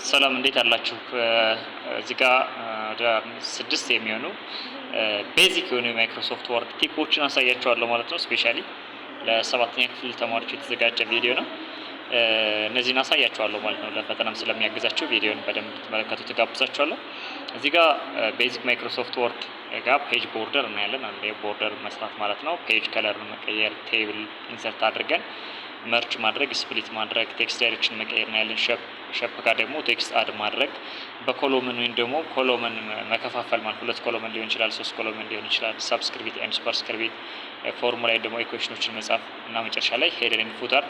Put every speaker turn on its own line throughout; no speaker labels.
ሰላም እንዴት አላችሁ? እዚህ ጋር ወደ 6 የሚሆኑ ቤዚክ የሆኑ የማይክሮሶፍት ወርድ ቲፖችን አሳያችኋለሁ ማለት ነው። ስፔሻሊ ለሰባተኛ ክፍል ተማሪዎች የተዘጋጀ ቪዲዮ ነው። እነዚህን አሳያችኋለሁ ማለት ነው። ለፈተናም ስለሚያግዛቸው ቪዲዮን በደንብ ተመለከቱ ተጋብዛችኋለሁ። እዚህ ጋር ቤዚክ ማይክሮሶፍት ወርድ ጋር ፔጅ ቦርደር እናያለን። አንዴ ቦርደር መስራት ማለት ነው። ፔጅ ከለር መቀየር፣ ቴብል ኢንሰርት አድርገን መርጅ ማድረግ፣ ስፕሊት ማድረግ፣ ቴክስት ዳይሬክሽን መቀየር እናያለን። ሸፕ ጋር ደግሞ ቴክስት አድ ማድረግ፣ በኮሎመን ወይም ደግሞ ኮሎመን መከፋፈል ማለት 2 ኮሎመን ሊሆን ይችላል፣ 3 ኮሎመን ሊሆን ይችላል። ሳብስክሪፕት ኤንድ ሱፐርስክሪፕት ፎርሙላ ደግሞ ኢኩዌሽኖችን መጻፍ እና መጨረሻ ላይ ሄደር ኤንድ ፉተር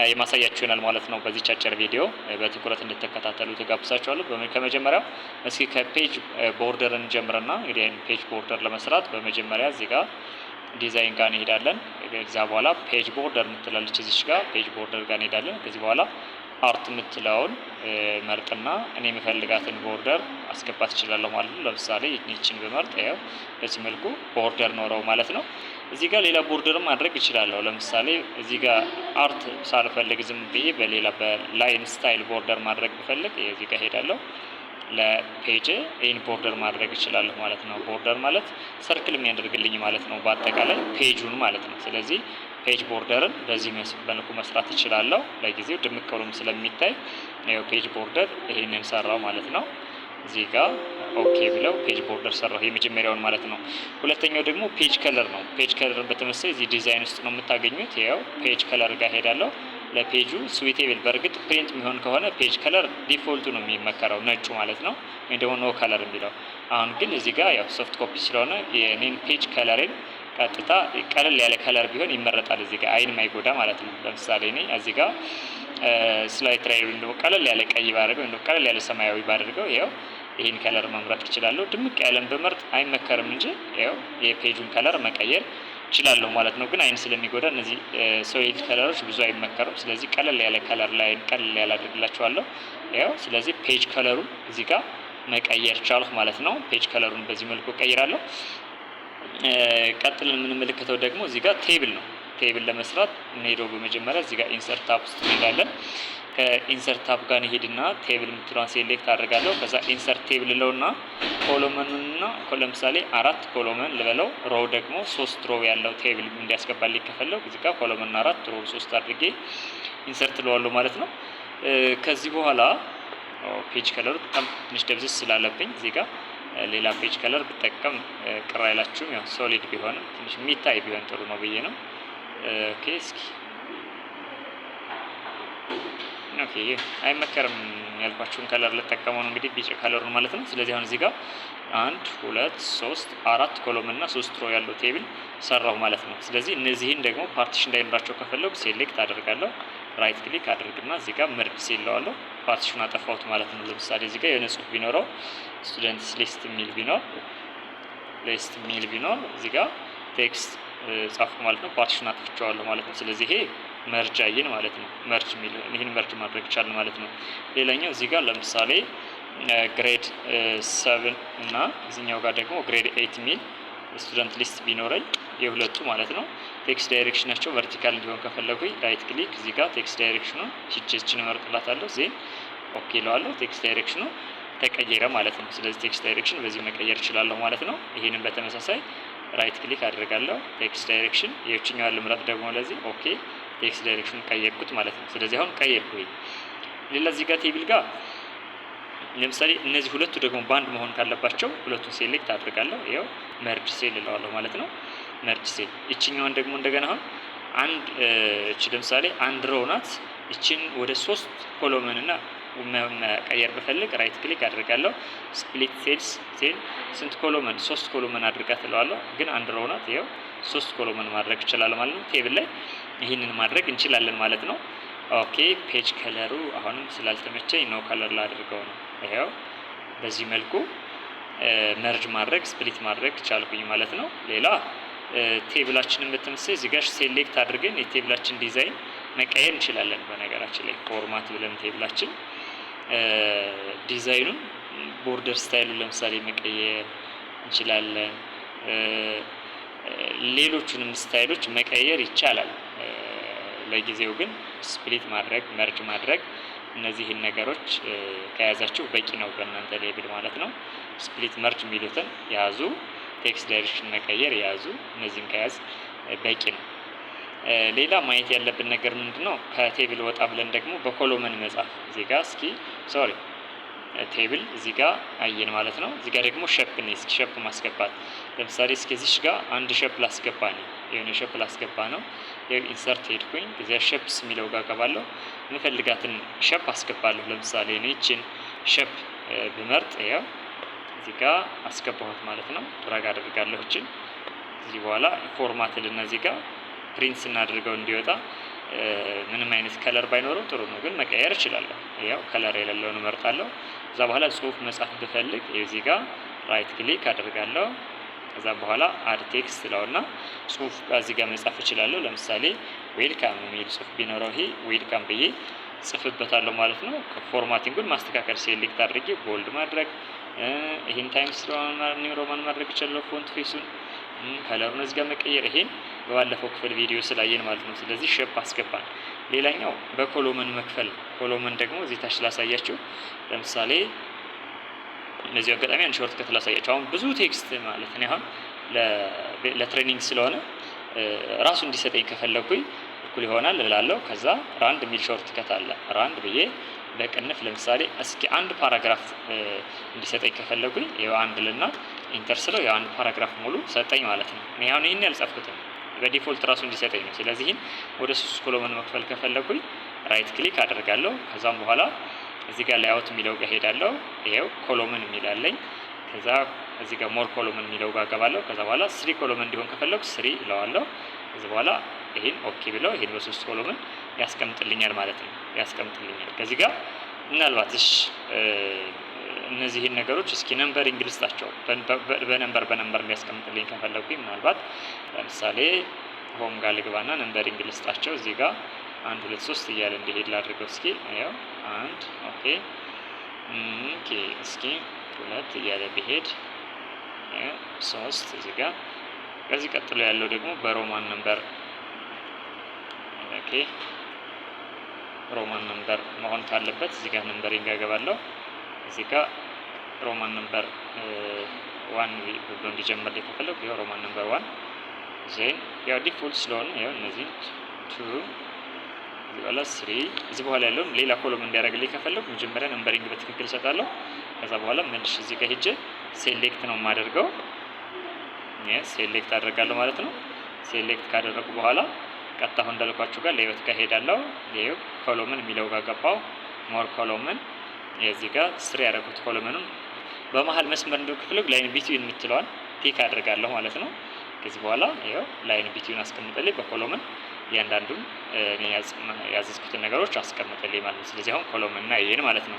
የማሳያችሁ ይሆናል ማለት ነው። በዚህ አጭር ቪዲዮ በትኩረት እንድትከታተሉ ተጋብዛችኋለሁ። ከመጀመሪያው እስኪ ከፔጅ ቦርደር እንጀምርና እንግዲህ ፔጅ ቦርደር ለመስራት በመጀመሪያ እዚህ ጋር ዲዛይን ጋር እንሄዳለን። ከዛ በኋላ ፔጅ ቦርደር የምትላለች እዚች ጋር ፔጅ ቦርደር ጋር እንሄዳለን። ከዚህ በኋላ አርት የምትለውን መርጥና እኔ የምፈልጋትን ቦርደር አስገባት እችላለሁ ማለት ነው። ለምሳሌ ይህችን በመርጥ ያው በዚህ መልኩ ቦርደር ኖረው ማለት ነው። እዚህ ጋር ሌላ ቦርደርም ማድረግ እችላለሁ። ለምሳሌ እዚህ ጋር አርት ሳልፈልግ ዝም ብዬ በሌላ በላይን ስታይል ቦርደር ማድረግ ብፈልግ እዚህ ጋር ሄዳለሁ። ለፔጅ ይህን ቦርደር ማድረግ እችላለሁ ማለት ነው። ቦርደር ማለት ሰርክል የሚያደርግልኝ ማለት ነው፣ በአጠቃላይ ፔጁን ማለት ነው። ስለዚህ ፔጅ ቦርደርን በዚህ መልኩ መስራት እችላለሁ። ለጊዜው ድምቅ ብሎም ስለሚታይ ነው ፔጅ ቦርደር ይሄንን ሰራው ማለት ነው። እዚህ ጋር ኦኬ ብለው ፔጅ ቦርደር ሰራው የመጀመሪያውን ማለት ነው። ሁለተኛው ደግሞ ፔጅ ከለር ነው። ፔጅ ከለርን በተመሳሳይ እዚህ ዲዛይን ውስጥ ነው የምታገኙት። ይኸው ፔጅ ከለር ጋር ሄዳለሁ። ለፔጁ ስዊቴብል በእርግጥ ፕሪንት የሚሆን ከሆነ ፔጅ ከለር ዲፎልቱ ነው የሚመከረው ነጩ ማለት ነው፣ ወይ ደግሞ ኖ ከለር የሚለው። አሁን ግን እዚህ ጋር ያው ሶፍት ኮፒ ስለሆነ የኔን ፔጅ ከለሬን ቀጥታ ቀለል ያለ ከለር ቢሆን ይመረጣል። እዚህ ጋር አይን ማይጎዳ ማለት ነው። ለምሳሌ እኔ እዚህ ጋር ስላይት ላይ እንደው ቀለል ያለ ቀይ ባደርገው እንደው ቀለል ያለ ሰማያዊ ባደርገው ይኸው ይሄን ከለር መምረጥ እችላለሁ። ድምቅ ያለን በመርጥ አይመከርም እንጂ ይኸው የፔጁን ከለር መቀየር እችላለሁ ማለት ነው። ግን አይን ስለሚጎዳ እነዚህ ሶሊድ ከለሮች ብዙ አይመከሩም። ስለዚህ ቀለል ያለ ከለር ላይ ቀለል ያለ አድርግላችኋለሁ። ያው ስለዚህ ፔጅ ከለሩን እዚህ ጋር መቀየር ቻልኩ ማለት ነው። ፔጅ ከለሩን በዚህ መልኩ ቀይራለሁ። ቀጥለን የምንመለከተው ደግሞ እዚህ ጋር ቴብል ነው። ቴብል ለመስራት እንሄደው በመጀመሪያ እዚህ ጋር ኢንሰርት ታብ ውስጥ እንሄዳለን። ከኢንሰርት ታብ ጋር እንሄድና ቴብል የምትለዋን ሴሌክት አድርጋለሁ። ከዛ ኢንሰርት ቴብል ለውና ኮሎመንና ለምሳሌ 4 ኮሎመን ልበለው፣ ሮው ደግሞ 3 ሮው ያለው ቴብል እንዲያስገባልኝ ከፈለኩ እዚህ ጋር ኮሎመን 4 ሮው 3 አድርጌ ኢንሰርት ለዋለሁ ማለት ነው። ከዚህ በኋላ ፔጅ ከለሩ በጣም ትንሽ ደብዝዝ ስላለብኝ እዚህ ጋር ሌላ ፔጅ ከለር ብጠቀም ቅር አይላችሁም። ያው ሶሊድ ቢሆንም ትንሽ የሚታይ ቢሆን ጥሩ ነው ብዬ ነው። ኦኬ እስኪ ኦኬ አይመከርም ያልኳችሁን ከለር ልጠቀመው ነው እንግዲህ ቢጫ ከለሩን ማለት ነው። ስለዚህ አሁን እዚህ ጋር 1 2 3 4 ኮሎመን እና 3 ሮ ያለው ቴብል ሰራሁ ማለት ነው። ስለዚህ እነዚህን ደግሞ ፓርቲሽን እንዳይኖራቸው ከፈለጉ ሴሌክት አደርጋለሁ። ራይት ክሊክ አድርግና እዚህ ጋር መርጅ ሲለዋለሁ። ፓርቲሽን አጠፋሁት ማለት ነው። ለምሳሌ እዚህ ጋር የሆነ ጽሁፍ ቢኖረው ስቱደንትስ ሊስት ሚል ቢኖር እዚህ ጋር ቴክስት ጻፍኩ ማለት ነው። ፓርቲሽን አጥፍቼዋለሁ ማለት ነው። ስለዚህ ይሄ መርጅ አይን ማለት ነው። መርጅ ሚል ይሄን መርጅ ማድረግ ይቻላል ማለት ነው። ሌላኛው እዚህ ጋር ለምሳሌ ግሬድ 7 እና እዚህኛው ጋር ደግሞ ግሬድ 8 ሚል ስቱደንት ሊስት ቢኖረኝ የሁለቱ ማለት ነው። ቴክስት ዳይሬክሽናቸው ቨርቲካል እንዲሆን ከፈለጉኝ ራይት ክሊክ እዚህ ጋር ቴክስት ዳይሬክሽኑን ሂችችን እመርጥላታለሁ። ዜን ኦኬ እለዋለሁ። ቴክስት ዳይሬክሽኑ ተቀየረ ማለት ነው። ስለዚህ ቴክስት ዳይሬክሽን በዚህ መቀየር እችላለሁ ማለት ነው። ይሄንን በተመሳሳይ ራይት ክሊክ አድርጋለሁ። ቴክስት ዳይሬክሽን የውጭኛውን ልምረጥ ደግሞ ለዚህ ኦኬ ቴክስት ዳይሬክሽን ቀየርኩት ማለት ነው። ስለዚህ አሁን ቀየርኩ። ሌላ እዚህ ጋር ቴብል ጋር ለምሳሌ እነዚህ ሁለቱ ደግሞ ባንድ መሆን ካለባቸው ሁለቱን ሴሌክት አድርጋለሁ። ይኸው መርጅ ሴል እለዋለሁ ማለት ነው። መርጅ ሴል እቺኛውን ደግሞ እንደገና አሁን አንድ እቺ ለምሳሌ አንድ ሮው ናት። እቺን ወደ 3 ኮሎመን እና መቀየር በፈልግ ራይት ክሊክ አድርጋለሁ። ስፕሊት ሴል ስንት ኮሎመን 3 ኮሎመን አድርጋት እለዋለሁ። ግን አንድ ሮው ናት። ይኸው 3 ኮሎመን ማድረግ ይችላል ማለት ነው። ቴብል ላይ ይህንን ማድረግ እንችላለን ማለት ነው። ኦኬ ፔጅ ከለሩ አሁንም ስላልተመቸኝ ኖ ከለር ላድርገው ነው። ይሄው በዚህ መልኩ መርጅ ማድረግ ስፕሊት ማድረግ ቻልኩኝ ማለት ነው። ሌላ ቴብላችንን በተመሳሳይ እዚህ ጋር ሴሌክት አድርገን የቴብላችን ዲዛይን መቀየር እንችላለን። በነገራችን ላይ ፎርማት ብለን ቴብላችን ዲዛይኑን ቦርደር ስታይሉን ለምሳሌ መቀየር እንችላለን። ሌሎቹንም ስታይሎች መቀየር ይቻላል። ለጊዜው ግን ስፕሊት ማድረግ መርጅ ማድረግ እነዚህን ነገሮች ከያዛችሁ በቂ ነው በእናንተ ሌብል ማለት ነው። ስፕሊት መርጅ የሚሉትን ያዙ፣ ቴክስት ዳይሬክሽን መቀየር ያዙ። እነዚህን ከያዝ በቂ ነው። ሌላ ማየት ያለብን ነገር ምንድነው? ከቴብል ወጣ ብለን ደግሞ በኮሎመን መጻፍ እዚህ ጋር እስኪ ሶሪ ቴብል እዚህ ጋር አየን ማለት ነው። እዚህ ጋር ደግሞ ሼፕ ነው። እስኪ ሼፕ ማስገባት ለምሳሌ እስኪ እዚህ ጋር አንድ ሼፕ ላስገባ ነው። የሆነ ሼፕ ላስገባ ነው። ኢንሰርት ሄድኩኝ እዚያ ሼፕስ የሚለው ጋር ገባለሁ። የምፈልጋትን ሼፕ አስገባለሁ። ለምሳሌ እኔ እቺን ሼፕ ብመርጥ ያው እዚህ ጋር አስገባሁት ማለት ነው። ድራግ አደርጋለሁ እቺን። እዚህ በኋላ ፎርማት ልና እዚህ ጋር ፕሪንት ስናደርገው እንዲወጣ ምንም አይነት ከለር ባይኖረው ጥሩ ነው፣ ግን መቀየር እችላለሁ። ያው ከለር የሌለውን እመርጣለሁ። ከዛ በኋላ ጽሁፍ መጻፍ ብፈልግ እዚህ ጋር ራይት ክሊክ አደርጋለሁ። ከዛ በኋላ አድ ቴክስት ለውና ጽሁፍ እዚህ ጋር መጻፍ እችላለሁ። ለምሳሌ ዌልካም የሚል ጽሁፍ ቢኖረው ይሄ ዌልካም ብዬ ጽፍበታለሁ ማለት ነው። ፎርማቲንጉን ማስተካከል ሴሌክት አድርጌ ቦልድ ማድረግ ይሄን ታይምስ ኒው ሮማን ማድረግ እችላለሁ። ፎንት ፌሱን ከለሩን እዚህ ጋር መቀየር ይሄን በባለፈው ክፍል ቪዲዮ ስላየን ማለት ነው። ስለዚህ ሼፕ አስገባን። ሌላኛው በኮሎመን መክፈል ነው። ኮሎመን ደግሞ እዚህ ታች ላሳያችሁ። ለምሳሌ እነዚህ አጋጣሚ አንድ ሾርት ከት ላሳያችሁ። አሁን ብዙ ቴክስት ማለት ነው አሁን ለትሬኒንግ ስለሆነ ራሱ እንዲሰጠኝ ከፈለኩኝ እኩል ይሆናል እላለሁ። ከዛ ራንድ የሚል ሾርት ከት አለ። ራንድ ብዬ በቅንፍ ለምሳሌ እስኪ አንድ ፓራግራፍ እንዲሰጠኝ ከፈለኩኝ ይሄው አንድ ልና ኢንተር ስለው ያው አንድ ፓራግራፍ ሙሉ ሰጠኝ ማለት ነው። እኔ አሁን ይሄን ያልጻፍኩትም በዲፎልት ራሱ እንዲሰጠኝ ነው። ስለዚህ ይሄን ወደ 3 ኮሎመን መክፈል ከፈለኩኝ ራይት ክሊክ አደርጋለሁ። ከዛም በኋላ እዚህ ጋር ላይአውት የሚለው ጋር ሄዳለሁ። ይሄው ኮሎመን የሚላለኝ። ከዛ እዚህ ጋር ሞር ኮሎመን የሚለው ጋር ገባለሁ። ከዛ በኋላ 3 ኮሎመን እንዲሆን ከፈለኩ 3 እለዋለሁ። ከዚህ በኋላ ይሄን ኦኬ ብለው ይሄን በ3 ኮሎመን ያስቀምጥልኛል ማለት ነው። ያስቀምጥልኛል። ከዚህ ጋር ምናልባት እነዚህን ነገሮች እስኪ ነምበሪንግ ልስጣቸው። በነምበር የሚያስቀምጥልኝ ከፈለኩኝ ምናልባት ለምሳሌ ሆም ጋር ልግባና ነምበሪንግ ልስጣቸው። እዚህ ጋር 1 2 3 እያለ እንዲሄድ ላድርገው። እስኪ ያው 1 ኦኬ እስኪ 2 እያለ ቢሄድ 3 እዚህ ጋር። ከዚህ ቀጥሎ ያለው ደግሞ በሮማን ነምበር ኦኬ ሮማን ነምበር መሆን ካለበት እዚህ ጋር ነምበሪንግ ያገባለሁ። እዚህ ጋር ሮማን ነምበር 1 ብሎ እንዲጀምር ከፈለኩ ይሄው ሮማን ነምበር 1 ዜን ያው ዲፎልት ስለሆነ ያው እነዚህ 2 እዚህ በኋላ 3 እዚህ በኋላ ያለውን ሌላ ኮሎም እንዲያደርግልኝ ከፈለኩ መጀመሪያ ነምበሪንግ በትክክል እሰጣለሁ። ከዛ በኋላ መልሼ እዚህ ጋር ሄጄ ሴሌክት ነው የማደርገው። ሴሌክት አደርጋለሁ ማለት ነው። ሴሌክት ካደረኩ በኋላ ቀጥታ አሁን እንዳልኳችሁ ጋር ሌአውት ጋር ሄዳለሁ። ይሄው ኮሎመን የሚለው ጋር ገባው። ሞር ኮሎመን የዚህ ጋር ስር ያደረኩት ኮሎመኑን በመሃል መስመር እንደው ክፍል ላይን ቢትዊን የምትለዋን ቲክ አደርጋለሁ ማለት ነው። ከዚህ በኋላ ይሄው ላይን ቢትዊን አስቀምጠልኝ በኮሎመን እያንዳንዱን ያዘዝኩትን ነገሮች አስቀምጠልኝ ማለት ነው። ስለዚህ አሁን ኮሎመን እና ይሄን ማለት ነው።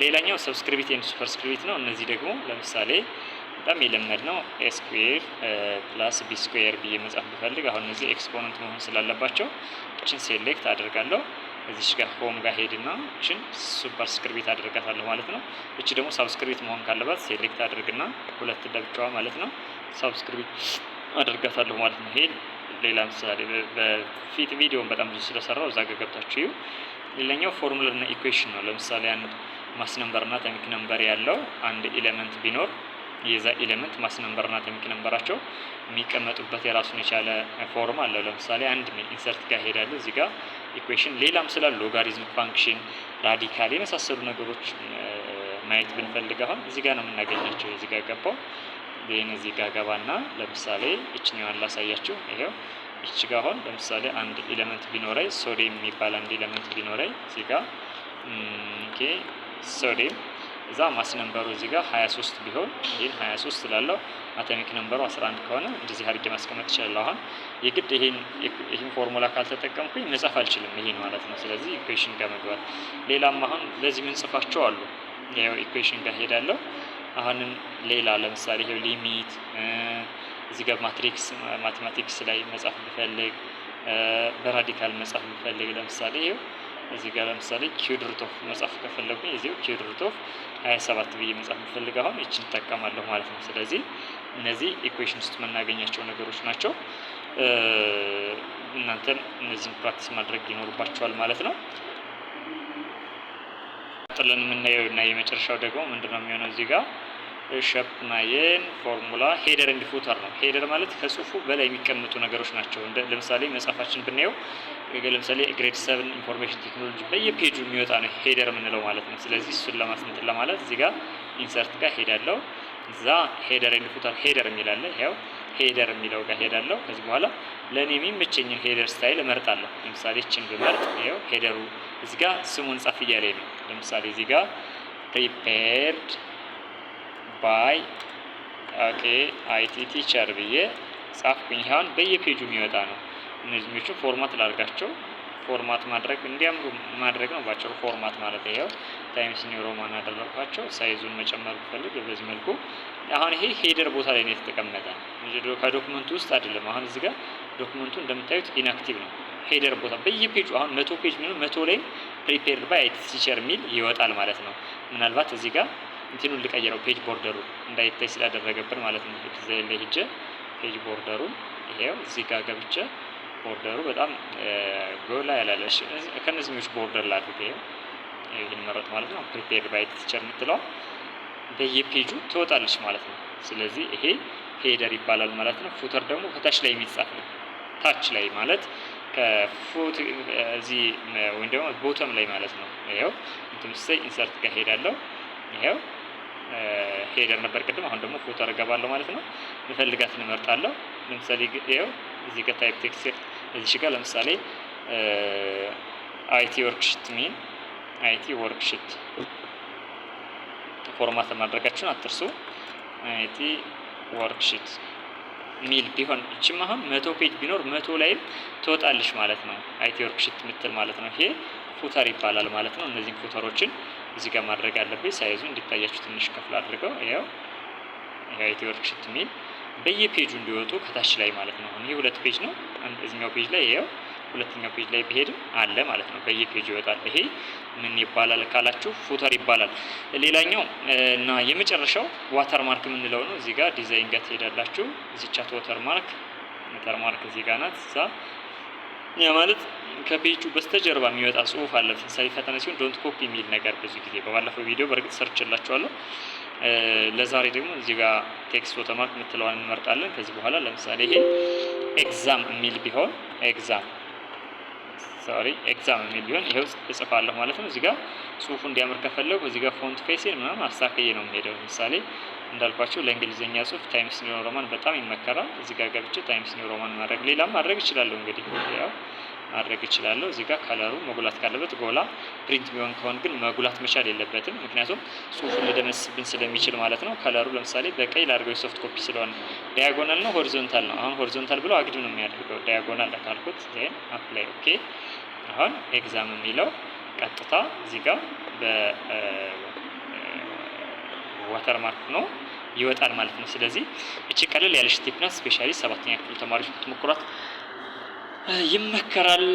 ሌላኛው ሰብስክሪፕት ኤንድ ሱፐርስክሪፕት ነው። እነዚህ ደግሞ ለምሳሌ በጣም የለመድነው ኤ ስኩዌር ፕላስ ቢ ስኩዌር ብዬ መጻፍ ብፈልግ አሁን እነዚህ ኤክስፖነንት መሆን ስላለባቸው እችን ሴሌክት አደርጋለሁ። እዚች ጋር ሆም ጋር ሄድና እችን ሱፐርስክሪፕት አደርጋታለሁ ማለት ነው። እቺ ደግሞ ሳብስክሪፕት መሆን ካለባት ሴሌክት አድርግና ሁለት ለብቻዋ ማለት ነው ሳብስክሪፕት አደርጋታለሁ ማለት ነው። ይሄ ሌላ ምሳሌ በፊት ቪዲዮን በጣም ብዙ ስለሰራው እዛ ጋር ገብታችሁ እዩ። ሌላኛው ፎርሙላ እና ኢኩዌሽን ነው። ለምሳሌ አንድ ማስ ነምበር እና አቶሚክ ነምበር ያለው አንድ ኤሌመንት ቢኖር የዛ ኤሌመንት ማስ ነምበር እና አቶሚክ ነምበራቸው የሚቀመጡበት የራሱን የቻለ ፎርም አለው። ለምሳሌ አንድ ኢንሰርት ጋር ሄዳለሁ። እዚህ ጋር ኢኩዌሽን ሌላም ስላሉ ሎጋሪዝም፣ ፋንክሽን፣ ራዲካል የመሳሰሉ ነገሮች ማየት ብንፈልግ አሁን እዚህ ጋር ነው የምናገኛቸው። እዚህ ጋር ገባው ይሄን እዚህ ጋር ገባና ለምሳሌ እችኛዋን ላሳያችሁ። ይሄው እቺ ጋር አሁን ለምሳሌ አንድ ኤሌመንት ቢኖረኝ ሶዲየም የሚባል አንድ ኤሌመንት ቢኖረኝ እዚህ ጋር ኦኬ ሶዲየም እዛ ማስ ነምበሩ እዚህ ጋር 23 ቢሆን ይሄን 23 ስላለው አቶሚክ ነምበሩ 11 ከሆነ እንደዚህ አድርጌ ማስቀመጥ ይችላል። አሁን የግድ ይሄን ፎርሙላ ካልተጠቀምኩኝ መጻፍ አልችልም ይሄን ማለት ነው። ስለዚህ ኢኩዌሽን ጋር መግባት ሌላም አሁን ለዚህ ምን ጽፋቸው አሉ። ያው ኢኩዌሽን ጋር ሄዳለሁ። አሁንም ሌላ ለምሳሌ ይሄው ሊሚት እዚህ ጋር ማትማቲክስ ላይ መጻፍ ብፈልግ በራዲካል መጻፍ ብፈልግ ለምሳሌ ይሄው እዚህ ጋር ለምሳሌ ኪዩብ ሩት ኦፍ መጻፍ ከፈለኩኝ እዚሁ ኪዩብ ሩት ኦፍ 27 ብዬ መጻፍ ብፈልግ አሁን እቺን ተጠቀማለሁ ማለት ነው። ስለዚህ እነዚህ ኢኩዌሽን ውስጥ የምናገኛቸው ነገሮች ናቸው። እናንተም እነዚህን ፕራክቲስ ማድረግ ይኖርባችኋል ማለት ነው። ጥለን የምናየው እና የመጨረሻው ደግሞ ምንድነው የሚሆነው እዚህ ጋር ሸፕ ናየን ፎርሙላ ሄደር ኤንድ ፉተር ነው። ሄደር ማለት ከጽሁፉ በላይ የሚቀመጡ ነገሮች ናቸው። ለምሳሌ መጽሐፋችን ብናየው ለምሳሌ ግሬድ 7 ኢንፎርሜሽን ቴክኖሎጂ በየፔጁ የሚወጣ ነው ሄደር የምንለው ማለት ነው። ስለዚህ እሱን ለማስመጥን ለማለት እዚህ ጋር ኢንሰርት ጋር ሄዳለሁ። እዛ ሄደር ኤንድ ፉተር ሄደር የሚላለ ይሄው ሄደር የሚለው ጋር ሄዳለሁ። ከዚህ በኋላ ለኔ የሚመቸኝን ሄደር ስታይል እመርጣለሁ። ለምሳሌ እቺን ብመርጥ ይሄው ሄደሩ እዚህ ጋር ስሙን ጻፍ እያለኝ ነው። ለምሳሌ እዚህ ጋር ፕሪፔርድ ባይ አይቲ ቲቸር ብዬ ጻፍኩኝ። አሁን በየፔጁ የሚወጣ ነው። እነዚህኞቹ ፎርማት ላድርጋቸው። ፎርማት ማድረግ እንዲያምሩ ማድረግ ነው ባጭሩ ፎርማት ማለት ይሄው ታይምስ ኒው ሮማን አደረኳቸው። ሳይዙን መጨመር ብፈልግ በዚህ መልኩ አሁን ይሄ ሄደር ቦታ ላይ ነው የተቀመጠ ከዶክመንቱ ውስጥ አይደለም። አሁን እዚህ ጋር ዶክመንቱ እንደምታዩት ኢንአክቲቭ ነው። ሄደር ቦታ በየፔጁ አሁን 100 ፔጅ ነው 100 ላይ ፕሪፔርድ ባይ አይቲ ቲቸር የሚል ይወጣል ማለት ነው። ምናልባት እዚህ ጋር እንትኑን ልቀይረው ፔጅ ቦርደሩ እንዳይታይ ስላደረገብን ማለት ነው። ዲዛይን ላይ ሄጄ ፔጅ ቦርደሩ ይሄው እዚህ ጋር ገብቼ ቦርደሩ በጣም ጎላ ያላለሽ ከነዚህኞች ቦርደር ላድርግ ይሄን መረጥ ማለት ነው። ፕሪፔርድ ባይ ቲቸር የምትለው በየፔጁ ትወጣለች ማለት ነው። ስለዚህ ይሄ ሄደር ይባላል ማለት ነው። ፉተር ደግሞ ከታች ላይ የሚጻፍ ነው። ታች ላይ ማለት ከፉት እዚህ ወይም ደግሞ ቦተም ላይ ማለት ነው። ይሄው እንትምሰይ ኢንሰርት ጋር ሄዳለሁ። ይሄው ሄደር ነበር ቅድም። አሁን ደግሞ ፉተር እገባለሁ ማለት ነው። እንፈልጋትን እመርጣለሁ። ለምሳሌ ይሄው እዚህ ጋር ታይፕ ቴክስት እዚህ ጋር ለምሳሌ አይቲ ወርክሺት ሚን አይቲ ወርክሺት ፎርማት ማድረጋችሁን አትርሱ። አይቲ ወርክሺት ሚል ቢሆን እቺም አሁን 100 ፔጅ ቢኖር 100 ላይም ትወጣልሽ ማለት ነው። አይቲ ወርክሺት ምትል ማለት ነው። ይሄ ፉተር ይባላል ማለት ነው። እነዚህን ፉተሮችን እዚህ ጋር ማድረግ አለብኝ። ሳይዙ እንዲታያችሁ ትንሽ ከፍል አድርገው ይሄው አይቲ ወርክሺት ሚል በየፔጁ እንዲወጡ ከታች ላይ ማለት ነው። ይሄ 2 ፔጅ ነው። እዚህኛው ፔጅ ላይ ይሄው ሁለተኛው ፔጅ ላይ ቢሄድም አለ ማለት ነው። በየፔጁ ይወጣል። ይሄ ምን ይባላል ካላችሁ ፉተር ይባላል። ሌላኛው እና የመጨረሻው ዋተር ማርክ የምንለው ነው። እዚህ ጋር ዲዛይን ጋር ትሄዳላችሁ። እዚህ ቻት ዋተር ማርክ እዚህ ጋር ናት። እዛ ያ ማለት ከፔጁ በስተጀርባ የሚወጣ ጽሁፍ አለ። ለምሳሌ ፈተና ሲሆን ዶንት ኮፒ የሚል ነገር ብዙ ጊዜ በባለፈው ቪዲዮ በእርግጥ ሰርችላችኋለሁ። ለዛሬ ደግሞ እዚህ ጋር ቴክስት ዋተርማርክ የምትለዋን እንመርጣለን። ከዚህ በኋላ ለምሳሌ ይሄ ኤግዛም የሚል ቢሆን ኤግዛም የሚል ቢሆን ይሄው እጽፋለሁ ማለት ነው። እዚህ ጋር ጽሁፉ እንዲያምር ከፈለጉ እዚህ ጋር ፎንት ፌስን ምናምን አስተካክዬ ነው የምሄደው። ለምሳሌ እንዳልኳችሁ ለእንግሊዝኛ ጽሁፍ ታይምስ ኒው ሮማን በጣም ይመከራል። እዚህ ጋር ገብቼ ታይምስ ኒው ሮማን ማድረግ ሌላም ማድረግ እችላለሁ። እንግዲህ ያው ማድረግ እችላለሁ። እዚህ ጋር ከለሩ መጉላት ካለበት ጎላ፣ ፕሪንት ቢሆን ከሆነ ግን መጉላት መቻል የለበትም። ምክንያቱም ጽሁፉን ሊደመስብን ስለሚችል ማለት ነው። ከለሩ ለምሳሌ በቀይ ላድርገው ሶፍት ኮፒ ስለሆነ ዲያጎናል ነው ሆሪዞንታል ነው። አሁን ሆሪዞንታል ብለው አግድም ነው የሚያደርገው። ዲያጎናል ካልኩት ዜን አፕላይ ኦኬ። አሁን ኤግዛም የሚለው ቀጥታ እዚህ ጋር በዋተር ማርክ ነው ይወጣል ማለት ነው። ስለዚህ እቺ ቀለል ያለች ስቴፕ ናት። ስፔሻሊ 7ኛ ክፍል ተማሪዎች ብትሞክሯት ይመከራል።